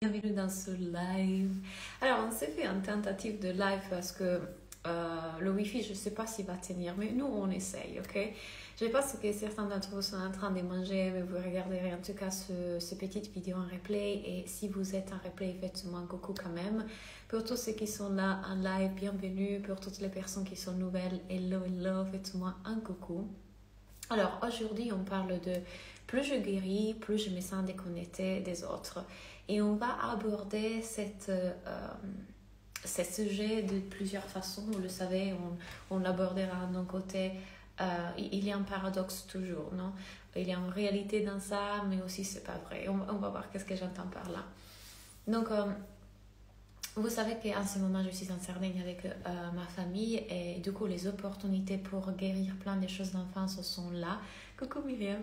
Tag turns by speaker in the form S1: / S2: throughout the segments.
S1: Bienvenue dans ce live. Alors, on s'est fait une tentative de live parce que le Wi-Fi, je ne sais pas s'il va tenir, mais nous, on essaye, ok? Je pense que certains d'entre vous sont en train de manger, mais vous regarderez en tout cas ce petite vidéo en replay. Et si vous êtes en replay, faites-moi un coucou quand même. Pour tous ceux qui sont là en live, bienvenue. Pour toutes les personnes qui sont nouvelles, hello, hello, faites-moi un coucou. Alors, aujourd'hui, on parle de plus je guéris, plus je me sens déconnectée des autres. Et on va aborder ce sujet de plusieurs façons. Vous le savez, on l'abordera d'un côté. Il y a un paradoxe toujours, non? Il y a une réalité dans ça, mais aussi c'est pas vrai. On va voir qu'est-ce que j'entends par là. Donc, vous savez qu'en ce moment, je suis en Sardaigne avec ma famille et du coup, les opportunités pour guérir plein de choses d'enfance sont là. Coucou Myriam.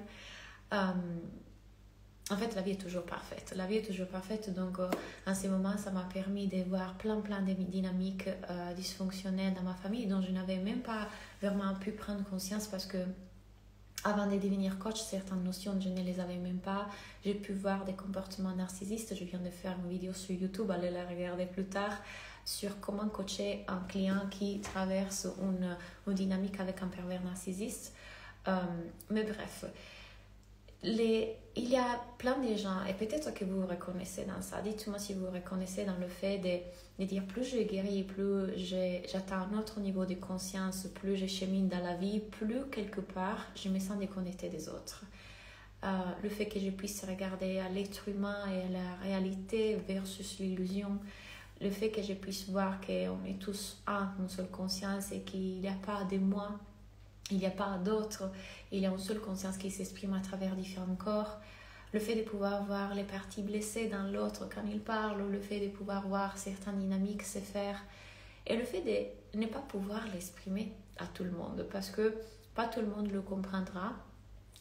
S1: En fait, la vie est toujours parfaite. La vie est toujours parfaite, donc en ce moment, ça m'a permis de voir plein de dynamiques dysfonctionnelles dans ma famille dont je n'avais même pas vraiment pu prendre conscience parce que avant de devenir coach, certaines notions, je ne les avais même pas. J'ai pu voir des comportements narcissistes. Je viens de faire une vidéo sur YouTube, allez la regarder plus tard, sur comment coacher un client qui traverse une dynamique avec un pervers narcissiste. Mais bref, il y a plein de gens, et peut-être que vous vous reconnaissez dans ça. Dites-moi si vous vous reconnaissez dans le fait de dire plus je guéris, plus j'atteins un autre niveau de conscience, plus je chemine dans la vie, plus quelque part je me sens déconnectée des autres. Le fait que je puisse regarder à l'être humain et à la réalité versus l'illusion, le fait que je puisse voir qu'on est tous une seule conscience et qu'il n'y a pas de moi, il n'y a pas d'autre, il y a une seule conscience qui s'exprime à travers différents corps. Le fait de pouvoir voir les parties blessées dans l'autre quand il parle, ou le fait de pouvoir voir certaines dynamiques se faire, et le fait de ne pas pouvoir l'exprimer à tout le monde, parce que pas tout le monde le comprendra,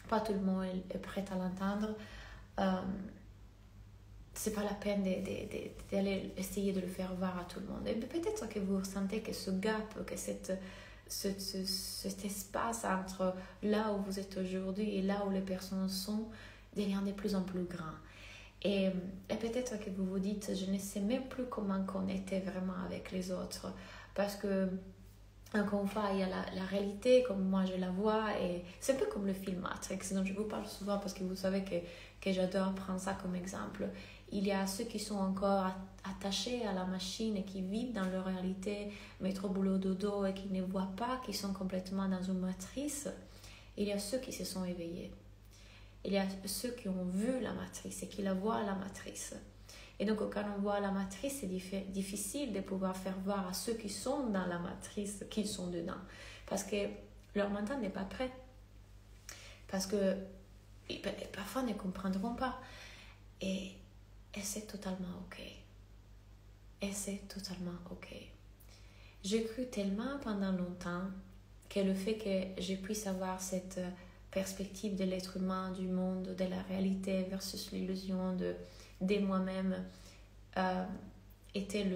S1: pas tout le monde est prêt à l'entendre. C'est pas la peine d'aller essayer de le faire voir à tout le monde. Et peut-être que vous ressentez que ce gap, que cet espace entre là où vous êtes aujourd'hui et là où les personnes sont devient de plus en plus grand. Et peut-être que vous vous dites, je ne sais même plus comment connecter vraiment avec les autres. Parce que, encore une fois, il y a la réalité comme moi je la vois. Et c'est un peu comme le film Matrix, dont je vous parle souvent parce que vous savez que j'adore prendre ça comme exemple. Il y a ceux qui sont encore attachés à la machine et qui vivent dans leur réalité, métro boulot dodo, et qui ne voient pas, qui sont complètement dans une matrice. Il y a ceux qui se sont éveillés. Il y a ceux qui ont vu la matrice et qui la voient la matrice. Et donc, quand on voit la matrice, c'est difficile de pouvoir faire voir à ceux qui sont dans la matrice qu'ils sont dedans. Parce que leur mental n'est pas prêt. Parce que parfois, ils ne comprendront pas. Et c'est totalement ok. Et c'est totalement ok. J'ai cru tellement pendant longtemps que le fait que je puisse avoir cette perspective de l'être humain, du monde, de la réalité versus l'illusion de moi-même était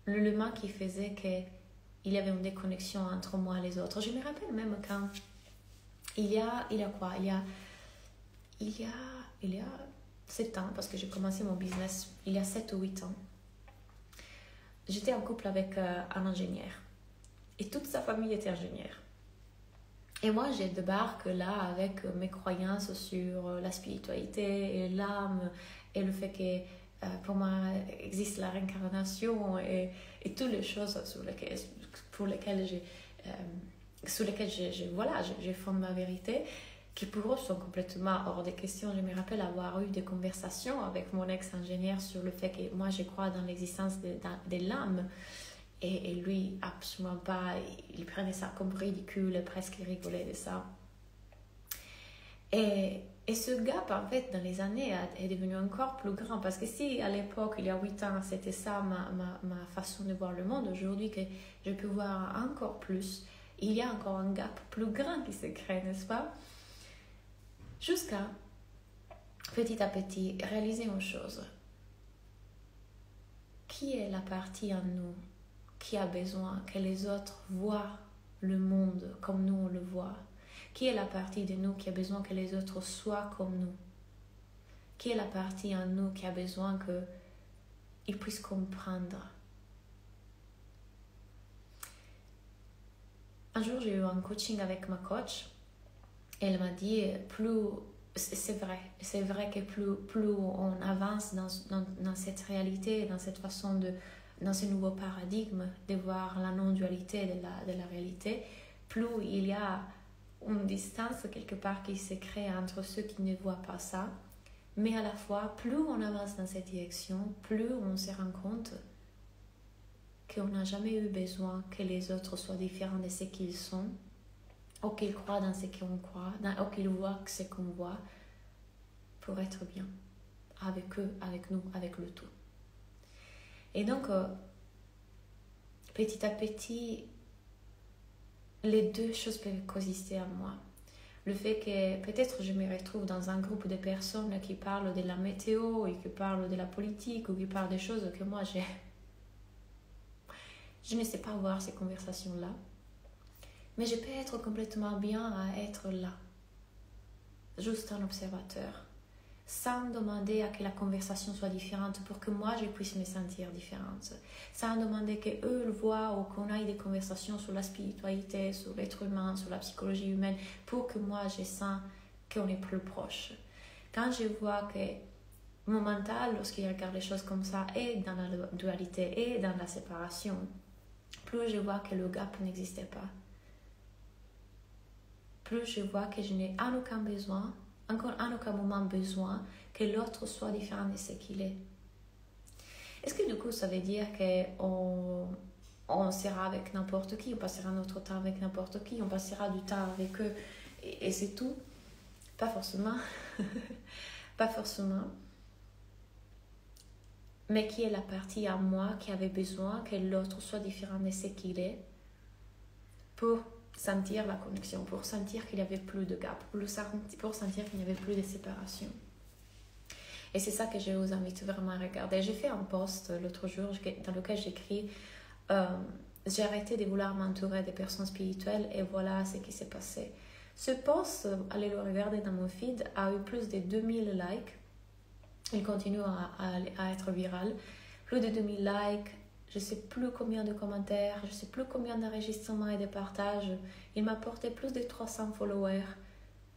S1: l'élément qui faisait qu'il y avait une déconnexion entre moi et les autres. Je me rappelle même quand il y a 7 ans, parce que j'ai commencé mon business il y a 7 ou 8 ans. J'étais en couple avec un ingénieur. Et toute sa famille était ingénieure. Et moi, je débarque là avec mes croyances sur la spiritualité et l'âme et le fait que pour moi existe la réincarnation et toutes les choses sur lesquelles je fonde ma vérité, qui pour eux sont complètement hors des questions. Je me rappelle avoir eu des conversations avec mon ex-ingénieur sur le fait que moi, je crois dans l'existence de l'âme. Et lui, absolument pas. Il prenait ça comme ridicule, presque il rigolait de ça. Et ce gap, en fait, dans les années, est devenu encore plus grand. Parce que si, à l'époque, il y a 8 ans, c'était ça ma façon de voir le monde, aujourd'hui, que je peux voir encore plus, il y a encore un gap plus grand qui se crée, n'est-ce pas? Jusqu'à, petit à petit, réaliser une chose. Qui est la partie en nous qui a besoin que les autres voient le monde comme nous on le voit? Qui est la partie de nous qui a besoin que les autres soient comme nous? qui est la partie en nous qui a besoin qu'il puisse comprendre. Un jour, j'ai eu un coaching avec ma coach. Et elle m'a dit, c'est vrai que plus on avance dans cette réalité, dans cette façon dans ce nouveau paradigme de voir la non-dualité de la réalité, plus il y a une distance quelque part qui se crée entre ceux qui ne voient pas ça. Mais à la fois, plus on avance dans cette direction, plus on se rend compte qu'on n'a jamais eu besoin que les autres soient différents de ce qu'ils sont, ou qu'ils croient dans ce qu'on croit, ou qu'ils voient ce qu'on voit, pour être bien avec eux, avec nous, avec le tout. Et donc, petit à petit, les deux choses peuvent coexister en moi. Le fait que peut-être je me retrouve dans un groupe de personnes qui parlent de la météo et qui parlent de la politique ou qui parlent des choses que moi je ne sais pas avoir ces conversations-là. Mais je peux être complètement bien à être là, juste un observateur, sans demander à que la conversation soit différente pour que moi je puisse me sentir différente, sans demander qu'eux le voient ou qu'on aille des conversations sur la spiritualité, sur l'être humain, sur la psychologie humaine, pour que moi je sens qu'on est plus proche. Quand je vois que mon mental, lorsqu'il regarde les choses comme ça, est dans la dualité, est dans la séparation, plus je vois que le gap n'existait pas. Plus je vois que je n'ai en aucun besoin, encore en aucun moment besoin que l'autre soit différent de ce qu'il est. Est-ce que du coup ça veut dire qu'on sera avec n'importe qui, on passera notre temps avec n'importe qui, on passera du temps avec eux et c'est tout? Pas forcément. Pas forcément. Mais qui est la partie en moi qui avait besoin que l'autre soit différent de ce qu'il est pour sentir la connexion, pour sentir qu'il n'y avait plus de gap, pour sentir qu'il n'y avait plus de séparation. Et c'est ça que je vous invite vraiment à regarder. J'ai fait un post l'autre jour dans lequel j'écris j'ai arrêté de vouloir m'entourer des personnes spirituelles et voilà ce qui s'est passé. Ce post, allez le regarder dans mon feed, a eu plus de 2000 likes. Il continue à être viral. Plus de 2000 likes. Je ne sais plus combien de commentaires, je ne sais plus combien d'enregistrements et de partages. Il m'a porté plus de 300 followers.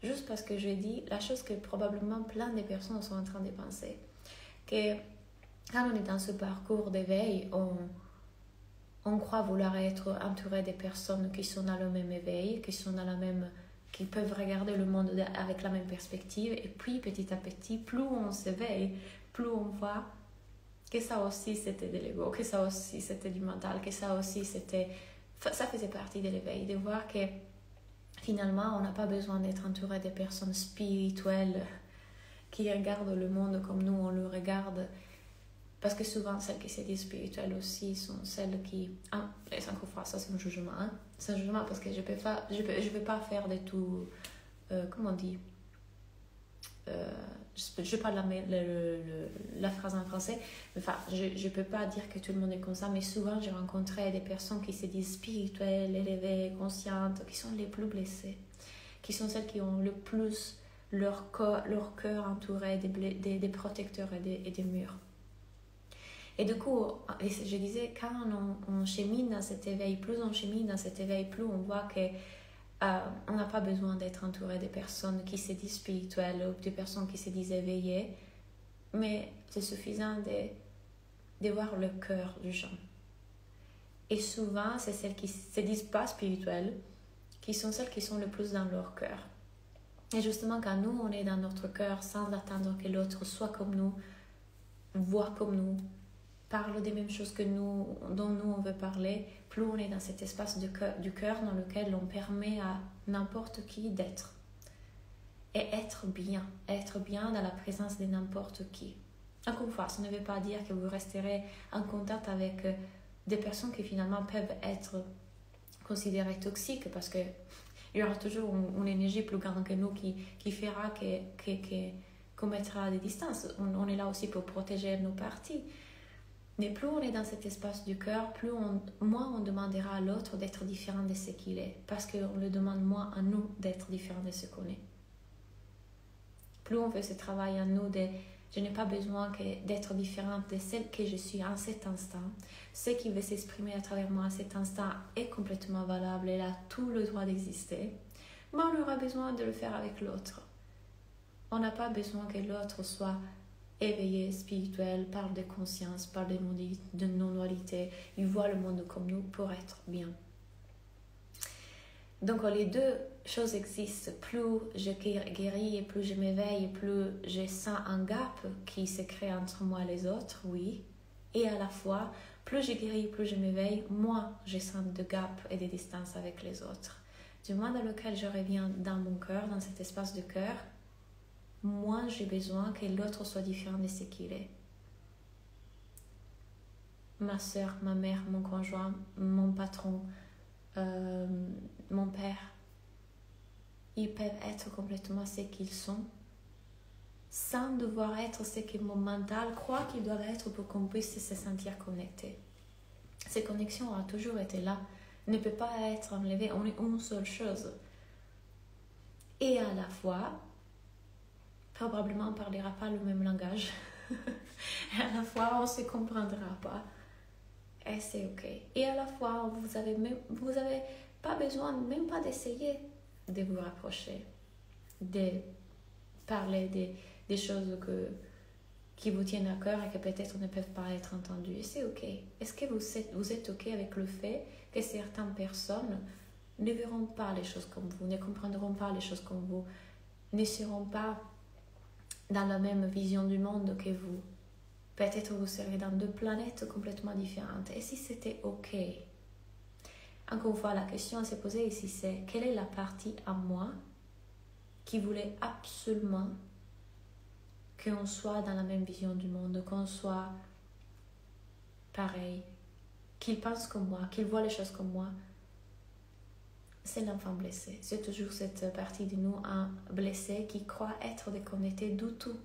S1: Juste parce que j'ai dit la chose que probablement plein de personnes sont en train de penser. Que quand on est dans ce parcours d'éveil, on croit vouloir être entouré de personnes qui sont dans le même éveil, qui peuvent regarder le monde avec la même perspective. Et puis petit à petit, plus on s'éveille, plus on voit que ça aussi c'était de l'ego, que ça aussi c'était du mental, que ça aussi ça faisait partie de l'éveil, de voir que finalement on n'a pas besoin d'être entouré de personnes spirituelles qui regardent le monde comme nous on le regarde, parce que souvent celles qui se disent spirituelles aussi sont celles qui... les 5 fois, ça c'est un jugement, c'est un jugement parce que je peux pas faire de tout... comment on dit je parle la phrase en français, enfin, je peux pas dire que tout le monde est comme ça, mais souvent j'ai rencontré des personnes qui se disent spirituelles, élevées, conscientes, qui sont les plus blessées, qui sont celles qui ont le plus leur cœur entouré des protecteurs et des murs. Et du coup, je disais, quand on chemine dans cet éveil, plus on chemine dans cet éveil, plus on voit que on n'a pas besoin d'être entouré de personnes qui se disent spirituelles ou de personnes qui se disent éveillées, mais c'est suffisant de voir le cœur du gens. Et souvent, c'est celles qui se disent pas spirituelles qui sont celles qui sont le plus dans leur cœur. Et justement, quand nous, on est dans notre cœur sans attendre que l'autre soit comme nous, voit comme nous, parle des mêmes choses que nous, dont nous on veut parler, plus on est dans cet espace du cœur dans lequel on permet à n'importe qui d'être. Et être bien dans la présence de n'importe qui. Encore une fois, ça ne veut pas dire que vous resterez en contact avec des personnes qui finalement peuvent être considérées toxiques, parce qu'il y aura toujours une énergie plus grande que nous qui fera qu'on mettra des distances. On est là aussi pour protéger nos parties. Mais plus on est dans cet espace du cœur, moins on demandera à l'autre d'être différent de ce qu'il est. Parce qu'on le demande moins à nous d'être différent de ce qu'on est. Plus on fait ce travail en nous je n'ai pas besoin d'être différente de celle que je suis en cet instant. Ce qui veut s'exprimer à travers moi à cet instant est complètement valable. Elle a tout le droit d'exister. Mais on aura besoin de le faire avec l'autre. On n'a pas besoin que l'autre soit éveillé, spirituel, parle de conscience, parle de non-dualité. Il voit le monde comme nous pour être bien. Donc les deux choses existent. Plus je guéris et plus je m'éveille, plus je sens un gap qui se crée entre moi et les autres, oui. Et à la fois, plus je guéris, plus je m'éveille, moins je sens de gap et de distance avec les autres. Du moment dans lequel je reviens dans mon cœur, dans cet espace de cœur, moins j'ai besoin que l'autre soit différent de ce qu'il est. Ma soeur, ma mère, mon conjoint, mon patron, mon père, ils peuvent être complètement ce qu'ils sont sans devoir être ce que mon mental croit qu'ils doivent être pour qu'on puisse se sentir connecté. Cette connexion a toujours été là, ne peut pas être enlevée, on est une seule chose. Et à la fois, probablement on ne parlera pas le même langage, et à la fois on ne se comprendra pas. Et c'est ok. Et à la fois, vous avez pas besoin, même pas d'essayer de vous rapprocher, de parler des choses qui vous tiennent à cœur et que peut-être ne peuvent pas être entendues. Et c'est ok. Est-ce que vous êtes ok avec le fait que certaines personnes ne verront pas les choses comme vous, ne comprendront pas les choses comme vous, ne seront pas dans la même vision du monde que vous? Peut-être vous serez dans deux planètes complètement différentes. Et si c'était ok? Encore une fois, la question à se poser ici, c'est quelle est la partie en moi qui voulait absolument qu'on soit dans la même vision du monde, qu'on soit pareil, qu'il pense comme moi, qu'il voit les choses comme moi? C'est l'enfant blessé. C'est toujours cette partie de nous, un blessé qui croit être déconnecté du tout.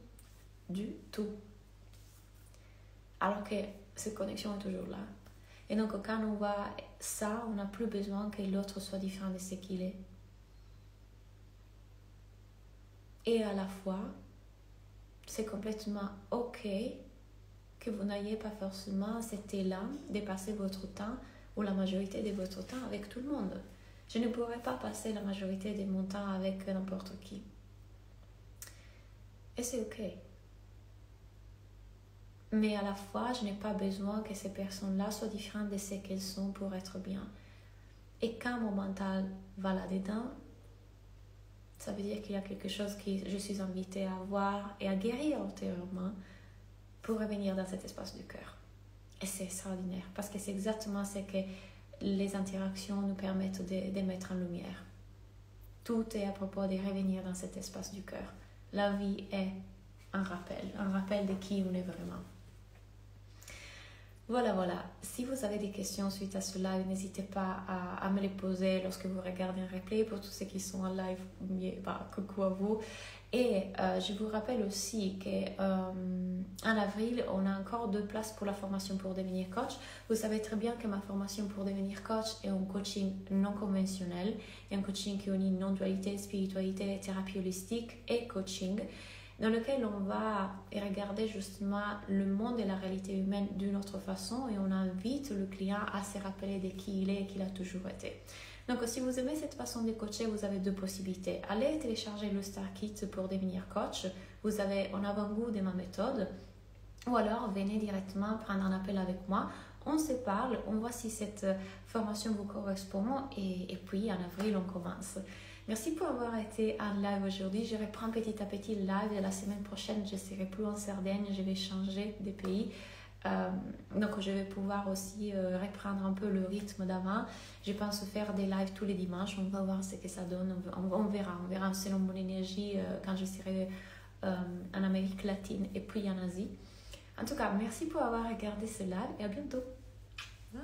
S1: Du tout. Alors que cette connexion est toujours là. Et donc, quand on voit ça, on n'a plus besoin que l'autre soit différent de ce qu'il est. Et à la fois, c'est complètement ok que vous n'ayez pas forcément cet élan de passer votre temps ou la majorité de votre temps avec tout le monde. Je ne pourrais pas passer la majorité de mon temps avec n'importe qui. Et c'est ok. Mais à la fois, je n'ai pas besoin que ces personnes-là soient différentes de ce qu'elles sont pour être bien. Et quand mon mental va là-dedans, ça veut dire qu'il y a quelque chose que je suis invitée à voir et à guérir antérieurement pour revenir dans cet espace du cœur. Et c'est extraordinaire parce que c'est exactement ce que les interactions nous permettent de mettre en lumière. Tout est à propos de revenir dans cet espace du cœur. La vie est un rappel de qui on est vraiment. Voilà. Si vous avez des questions suite à ce live, n'hésitez pas à me les poser lorsque vous regardez un replay. Pour tous ceux qui sont en live, coucou à vous. Et je vous rappelle aussi qu'en avril, on a encore 2 places pour la formation pour devenir coach. Vous savez très bien que ma formation pour devenir coach est un coaching non conventionnel, et un coaching qui unit non-dualité, spiritualité, thérapie holistique et coaching, dans lequel on va regarder justement le monde et la réalité humaine d'une autre façon, et on invite le client à se rappeler de qui il est et qu'il a toujours été. Donc, si vous aimez cette façon de coacher, vous avez 2 possibilités. Allez télécharger le Star Kit pour devenir coach. Vous avez un avant-goût de ma méthode. Ou alors, venez directement prendre un appel avec moi. On se parle, on voit si cette formation vous correspond. Et puis, en avril, on commence. Merci pour avoir été en live aujourd'hui. Je reprends petit à petit le live. Et la semaine prochaine, je ne serai plus en Sardaigne. Je vais changer de pays. Donc je vais pouvoir aussi reprendre un peu le rythme d'avant. Je pense faire des lives tous les dimanches. On va voir ce que ça donne. On verra selon mon énergie quand je serai en Amérique latine et puis en Asie. En tout cas, merci pour avoir regardé ce live et à bientôt. Bye.